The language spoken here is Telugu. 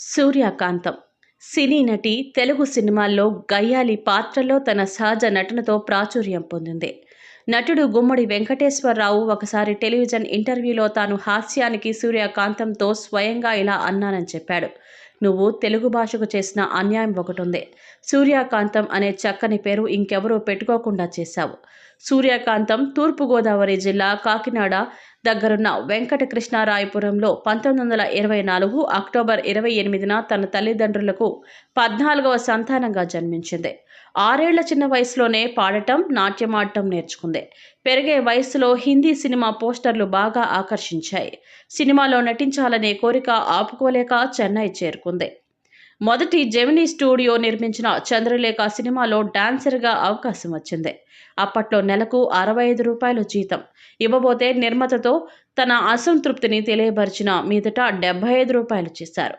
సూర్యకాంతం సినీ నటి తెలుగు సినిమాల్లో గయ్యాళి పాత్రలో తన సహజ నటనతో ప్రాచుర్యం పొందింది. నటుడు గుమ్మడి వెంకటేశ్వరరావు ఒకసారి టెలివిజన్ ఇంటర్వ్యూలో తాను హాస్యానికి సూర్యకాంతంతో స్వయంగా ఇలా అన్నానని చెప్పాడు. నువ్వు తెలుగు భాషకు చేసిన అన్యాయం ఒకటుంది. సూర్యకాంతం అనే చక్కని పేరు ఇంకెవరూ పెట్టుకోకుండా చేశావు. సూర్యకాంతం తూర్పుగోదావరి జిల్లా కాకినాడ దగ్గరున్న వెంకటకృష్ణారాయపురంలో 1924 అక్టోబర్ 28న తన తల్లిదండ్రులకు 14వ సంతానంగా జన్మించింది. 6 ఏళ్ల చిన్న వయసులోనే పాడటం, నాట్యమాడటం నేర్చుకుంది. పెరిగే వయసులో హిందీ సినిమా పోస్టర్లు బాగా ఆకర్షించాయి. సినిమాలో నటించాలనే కోరిక ఆపుకోలేక చెన్నై చేరుకుంది. మొదటి జెమినీ స్టూడియో నిర్మించిన చంద్రలేఖ సినిమాలో డాన్సర్గా అవకాశం వచ్చింది. అప్పట్లో నెలకు రూ. 65 జీతం ఇవ్వబోతే నిర్మాతతో తన అసంతృప్తిని తెలియబరిచిన మీదట రూ. 75 చేశారు.